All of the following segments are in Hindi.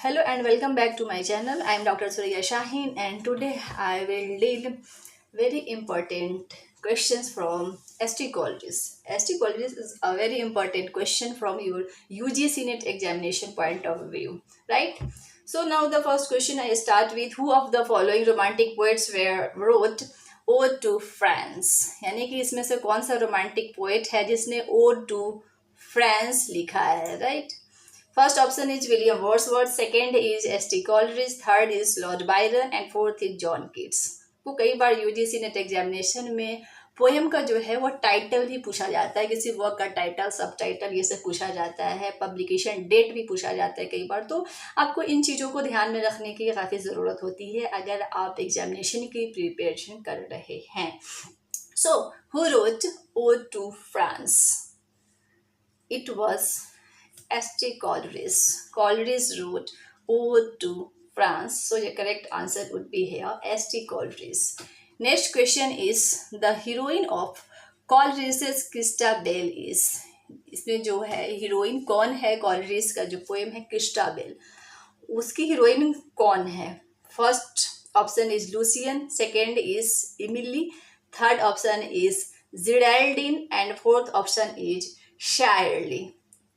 Hello and welcome back to my channel. I am Dr. Surya Shaheen and today I will deal very important questions from ST colleges. ST colleges is a very important question from your UGC NET examination point of view, right? So now the first question I start with, who of the following romantic poets were wrote Ode to France? यानी कि इसमें से कौन सा रोमांटिक पोएट है जिसने Ode to France लिखा है, right? First option is William Wordsworth, second is S.T. Coleridge, third is Lord Byron and fourth is John Keats. को कई बार यूजीसी नेट एग्जामिनेशन में पोएम का जो है वो टाइटल भी पूछा जाता है, किसी वर्क का टाइटल, सब टाइटल, ये सब पूछा जाता है, पब्लिकेशन डेट भी पूछा जाता है कई बार। तो आपको इन चीज़ों को ध्यान में रखने की काफ़ी ज़रूरत होती है अगर आप एग्जामिनेशन की प्रिपरेशन कर रहे हैं। So who wrote ode to France? It was S.T. Coleridge. Coleridge wrote Ode to France. So the correct answer would be here S.T. Coleridge. Next question is the heroine of Coleridge's Christabel is. इसमें जो है हीरोइन कौन है? कॉलरिज का जो पोएम है क्रिस्टाबेल, उसकी हीरोइन कौन है? First option is Lucian, second is Emily, third option is Geraldine and fourth option is Shirley.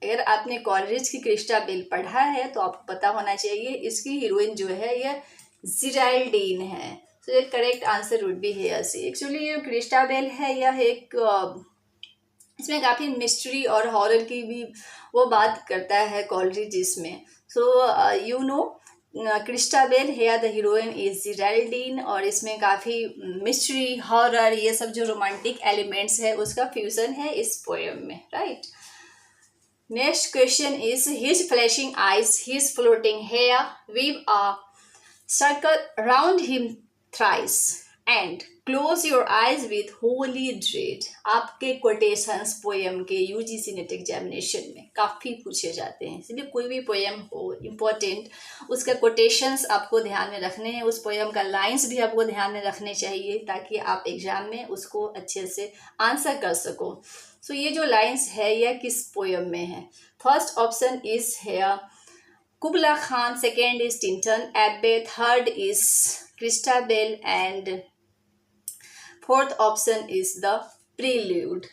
अगर आपने कॉलरिज की क्रिस्टाबेल पढ़ा है तो आपको पता होना चाहिए इसकी हीरोइन जो है यह जिडाल्डिन है। So the correct answer would be here C. Actually ये क्रिस्टाबेल है यह एक इसमें काफ़ी मिस्ट्री और हॉरर की भी वो बात करता है कॉलरिज इसमें। सो यू नो क्रिस्टाबेल है द हीरोइन इज जिडाल्डिन, और इसमें काफ़ी मिस्ट्री, हॉरर, ये सब जो रोमांटिक एलिमेंट्स है उसका फ्यूजन है इस पोएम में, right? Next question is his flashing eyes, his floating hair, weave a circle round him thrice and close your eyes with holy dread. आपके quotations पोएम के यूजीसी नेट एग्जामिनेशन में काफ़ी पूछे जाते हैं, इसलिए कोई भी पोएम हो इम्पोर्टेंट उसका quotations आपको ध्यान में रखने हैं, उस पोएम का लाइन्स भी आपको ध्यान में रखने चाहिए ताकि आप एग्जाम में उसको अच्छे से आंसर कर सको। सो ये जो लाइन्स है यह किस पोएम में है? फर्स्ट ऑप्शन इज है Kubla Khan, second is Tintern Abbey, third is Christabel and fourth option is the Prelude.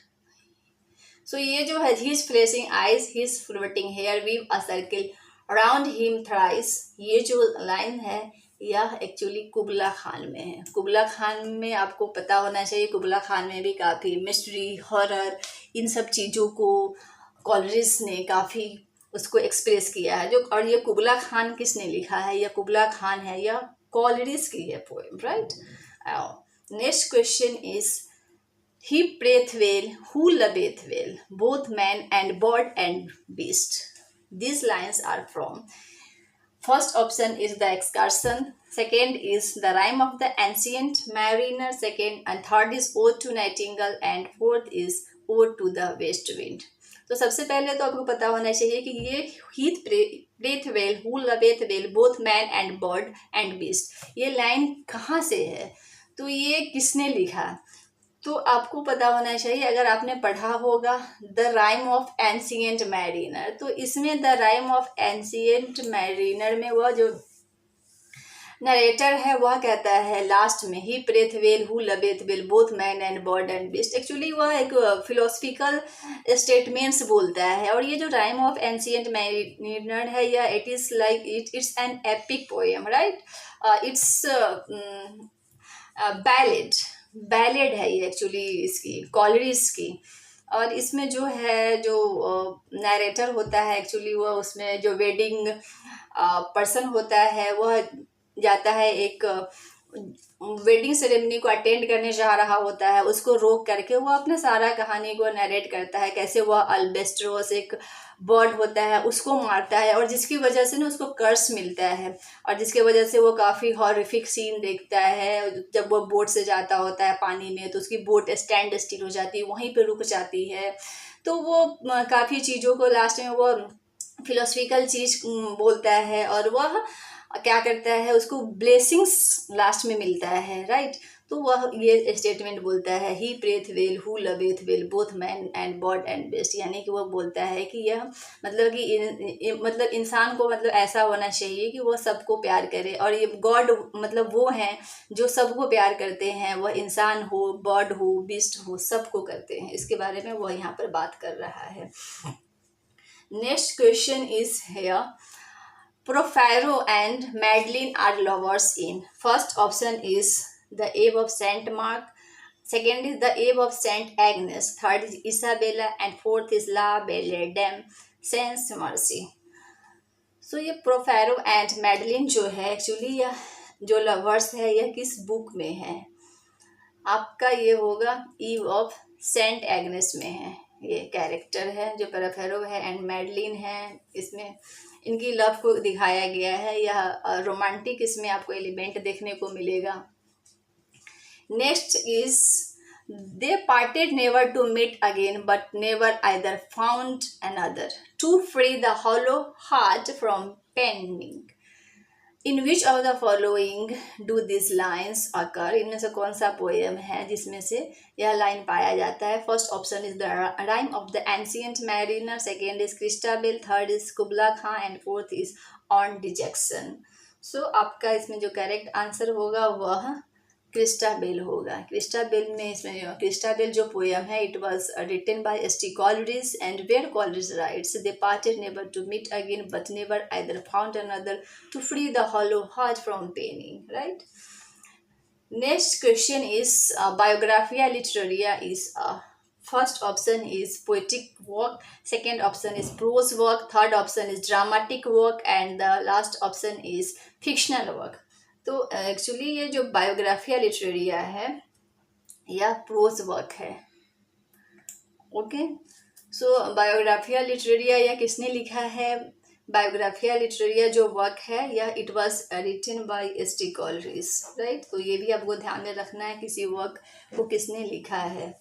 So ये जो है his flashing eyes, his floating hair, weave a circle around him thrice, ये जो लाइन है यह एक्चुअली कुबला खान में है। कुबला खान में आपको पता होना चाहिए, कुबला खान में भी काफ़ी मिस्ट्री, हॉरर, इन सब चीज़ों को कॉलरिज ने काफ़ी उसको एक्सप्रेस किया है। जो और ये कुबला खान किसने लिखा है? यह कुबला खान है, यह कॉलरिज की है poem, right? Next question is he prayeth well who loveth well both man and bird and beast. These lines are from first option is the excursion, second is the rhyme of the ancient mariner, second and third is ode to nightingale and fourth is ode to the west wind. तो सबसे पहले तो आपको पता होना चाहिए कि ये he prayeth well who loveth well both man and bird and beast, ये लाइन कहाँ से है, तो ये किसने लिखा? तो आपको पता होना चाहिए अगर आपने पढ़ा होगा the rime of ancient mariner, तो इसमें the rime of ancient mariner में वह जो नरेटर है वह कहता है लास्ट में he prayeth well who loveth well both man and bird and beast. Actually वह एक फिलोसफिकल स्टेटमेंट्स बोलता है, और ये जो राइम ऑफ एंशिएंट मैरिनर है या it is like it's an epic poem, right? It's ballad है ये एक्चुअली इसकी कॉलरिज की, और इसमें जो है जो नरेटर होता है एक्चुअली वह उसमें जो वेडिंग पर्सन होता है वह जाता है एक वेडिंग सेरेमनी को अटेंड करने जा रहा होता है, उसको रोक करके वह अपना सारा कहानी को नरेट करता है, कैसे वह अल्बेस्ट्रोस एक बर्ड होता है उसको मारता है और जिसकी वजह से ना उसको कर्स मिलता है, और जिसकी वजह से वो काफ़ी हॉरिफिक सीन देखता है। जब वो बोट से जाता होता है पानी में तो उसकी बोट स्टैंड स्टिल हो जाती है, वहीं पे रुक जाती है। तो वो काफ़ी चीज़ों को लास्ट में वो फिलोसफिकल चीज़ बोलता है और वह क्या करता है, उसको ब्लेसिंग्स लास्ट में मिलता है, राइट? तो वह ये स्टेटमेंट बोलता है he prayeth well who loveth well both man and bird and beast, यानी कि वो बोलता है कि यह मतलब कि मतलब इंसान को मतलब ऐसा होना चाहिए कि वो सबको प्यार करे, और ये गॉड मतलब वो हैं जो सबको प्यार करते हैं, वह इंसान हो, बॉड हो, बिस्ट हो, सबको करते हैं। इसके बारे में वो यहाँ पर बात कर रहा है। Next question is here, Profaro and Madeline are lovers in. First option is the Eve of Saint Mark. Second is the Eve of Saint Agnes. Third is Isabella, and fourth is La Belle Dame Saint Mercy. So ये प्रोफेरो एंड मैडलिन जो है एक्चुअली यह जो लवर्स है यह किस बुक में है? आपका ये होगा ईव ऑफ सेंट एग्नेस में है। ये कैरेक्टर है जो प्रोफेरो है एंड मैडलिन है, इसमें इनकी लव को दिखाया गया है। यह रोमांटिक इसमें आपको एलिमेंट देखने को मिलेगा। Next is they parted never to meet again but never either found another to free the hollow heart from paining. In which of the following do this lines occur? इनमें से कौन सा पोएम है जिसमें से यह लाइन पाया जाता है? First option is the rime of the ancient mariner, second is Christabel, third is Kubla Khan and fourth is on dejection. So आपका इसमें जो करेक्ट आंसर होगा वह क्रिस्टाबेल होगा। क्रिस्टाबेल में इसमें क्रिस्टाबेल जो पोएम है it was written by S T Coleridge and where Coleridge writes they parted never to meet again but never either found another to free the hollow heart from paining, right. Next question is Biographia Literaria is first option is poetic work, second option is prose work, third option is dramatic work and the last option is fictional work. तो एक्चुअली ये जो बायोग्राफिया लिटरेरिया है या प्रोज वर्क है। ओके, सो बायोग्राफिया लिटरेरिया या किसने लिखा है? बायोग्राफिया लिटरेरिया जो वर्क है यह it was written by S T Coleridge, right. तो ये भी आपको ध्यान में रखना है किसी वर्क को किसने लिखा है।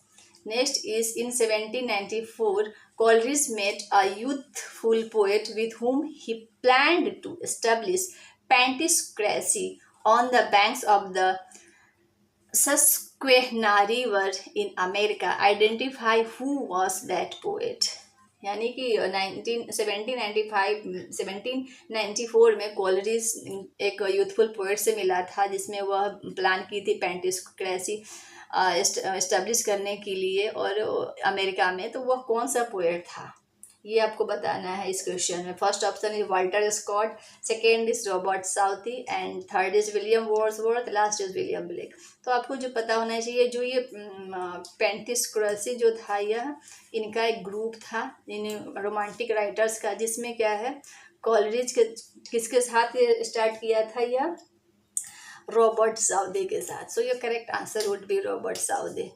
Next is in 1794 Coleridge met a youthful poet with whom he planned to establish Pantiscracy on the banks of the Susquehanna River in America. Identify who was that poet. यानी कि 1794 में कॉलरिज एक यूथफुल पोएट से मिला था जिसमें वह प्लान की थी पेंटिस्क्रेसी एस्टेब्लिश करने के लिए और अमेरिका में। तो वह कौन सा पोएट था ये आपको बताना है इस क्वेश्चन में। First option is Walter Scott, second is Robert Southey and third is William Wordsworth, last is William Blake. तो आपको जो पता होना चाहिए जो ये पेंटिस्क्रेसी जो था यह इनका एक ग्रुप था इन रोमांटिक राइटर्स का, जिसमें क्या है कॉलरिज किसके साथ स्टार्ट किया था यह रॉबर्ट साउदी के साथ। So your correct answer would be Robert Southey.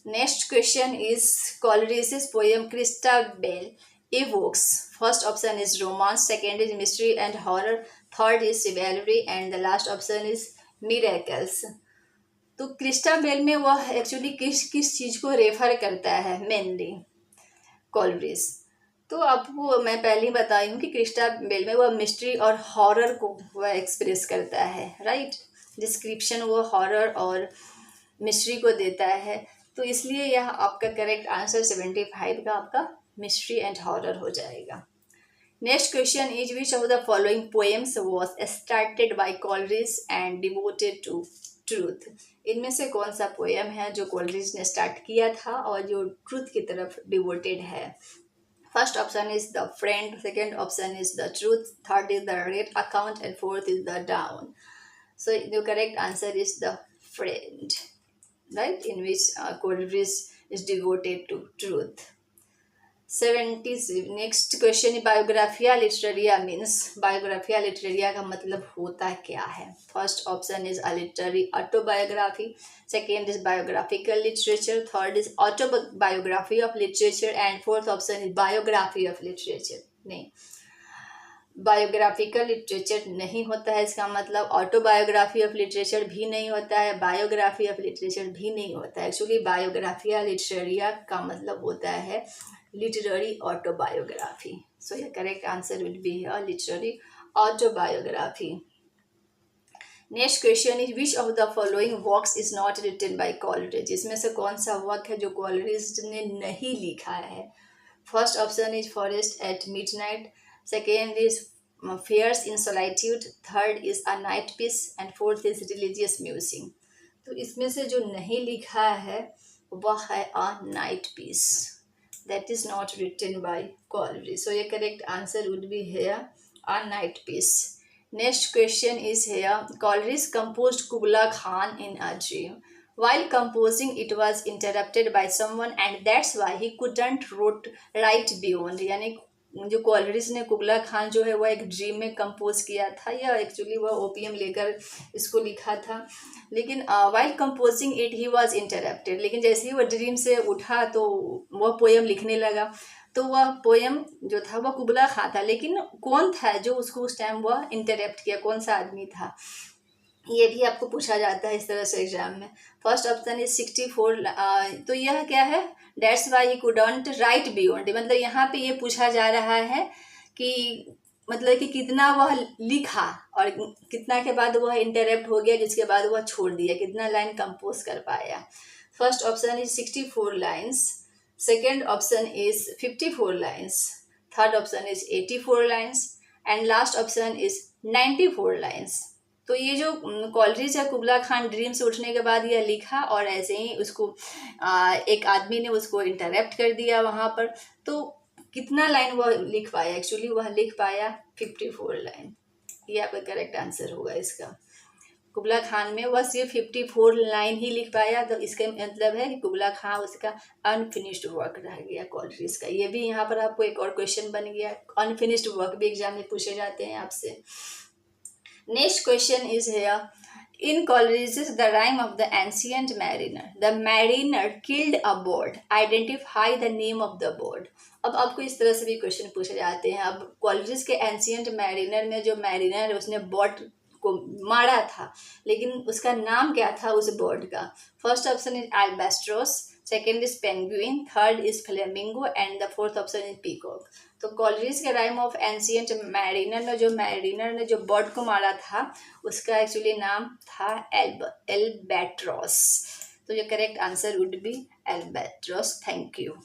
Next question is Coleridge's poem Christabel evokes. First option is romance, second is mystery and horror, third is chivalry and the last option is miracles. तो क्रिस्टाबेल में वह एक्चुअली किस चीज़ को रेफर करता है मेनली कॉलरिज? तो आपको मैं पहले ही बताई हूँ कि क्रिस्टाबेल में वह मिस्ट्री और हॉरर को वह एक्सप्रेस करता है, राइट। डिस्क्रिप्शन वो हॉरर और मिस्ट्री को देता है, तो इसलिए यह आपका करेक्ट आंसर 75 का आपका मिस्ट्री एंड हॉरर हो जाएगा। Next question is which of the following poems was started by Coleridge and devoted to truth? इनमें से कौन सा पोएम है जो कॉलरिज ने स्टार्ट किया था और जो ट्रूथ की तरफ डिवोटेड है? First option is the friend, second option is the truth, third is the red account and fourth is the down. So the correct answer is the friend, right, in which Coleridge is devoted to truth. 70 next question Biographia Literaria means Biographia Literaria का मतलब होता क्या है? First option is a literary autobiography, second is biographical literature, third is autobiography of literature and fourth option is biography of literature. नहीं, बायोग्राफिकल लिटरेचर नहीं होता है, इसका मतलब ऑटोबायोग्राफी ऑफ लिटरेचर भी नहीं होता है, बायोग्राफी ऑफ लिटरेचर भी नहीं होता है। एक्चुअली बायोग्राफिया लिटरेरिया का मतलब होता है literary autobiography. So the correct answer will be here literary autobiography. Next question is which of the following works is not written by Coleridge, इसमें से कौन सा वर्क है जो कॉलरिज ने नहीं लिखा है? First option is forest at midnight, second is fears in solitude, third is a night piece and fourth is religious music. तो इसमें से जो नहीं लिखा है वह है a night piece, that is not written by Coleridge. So ये correct answer would be here a night piece. Next question is here. Coleridge composed Kubla Khan in a dream. While composing, it was interrupted by someone, and that's why he couldn't write beyond. यानी जो कॉलरिज ने कुबला खान जो है वह एक ड्रीम में कंपोज किया था, या एक्चुअली वह ओपीएम लेकर इसको लिखा था, लेकिन while composing it he was interrupted, लेकिन जैसे ही वह ड्रीम से उठा तो वह पोएम लिखने लगा। तो वह पोएम जो था वह कुबला खां था, लेकिन कौन था जो उसको उस टाइम वह इंटरप्ट किया, कौन सा आदमी था, ये भी आपको पूछा जाता है इस तरह से एग्जाम में। फर्स्ट ऑप्शन इज 64, तो यह क्या है, that's why he couldn't right beyond, मतलब यहाँ पे ये पूछा जा रहा है कि मतलब कि कितना वह लिखा और कितना के बाद वह इंटरप्ट हो गया, जिसके बाद वह छोड़ दिया, कितना लाइन कंपोज कर पाया। First option is 64 lines, second option is 54 lines, third option is 84 lines and last option is 94 lines। तो ये जो कॉलरिज है कुबला खान ड्रीम से उठने के बाद यह लिखा और ऐसे ही उसको एक आदमी ने उसको इंटरप्ट कर दिया वहाँ पर, तो कितना लाइन वह लिख पाया, एक्चुअली वह लिख पाया 54 लाइन। ये आपका करेक्ट आंसर होगा इसका। कुबला खान में वह सिर्फ 54 लाइन ही लिख पाया, तो इसका मतलब है कि कुबला खान उसका अनफिनिश्ड वर्क रह गया कॉलरिज का। ये भी यहाँ पर आपको एक और क्वेश्चन बन गया, अनफिनिश्ड वर्क भी एग्जाम में पूछे जाते हैं आपसे। Next question is here, in Coleridge the rime of the ancient mariner, the mariner killed a bird, identify the name of the bird. अब आपको इस तरह से भी क्वेश्चन पूछे जाते हैं। अब कॉलरिज के एंशियंट मैरिनर में जो मैरिनर है उसने बर्ड को मारा था, लेकिन उसका नाम क्या था उस बर्ड का? First option is albatross, second is penguin, third is flamingo and the fourth option is peacock. तो कॉलरिज के राइम ऑफ एंशियंट मैरिनर में जो मैरिनर ने जो बर्ड को मारा था उसका एक्चुअली नाम था एल्बैट्रॉस। तो ये correct answer would be albatross. Thank you.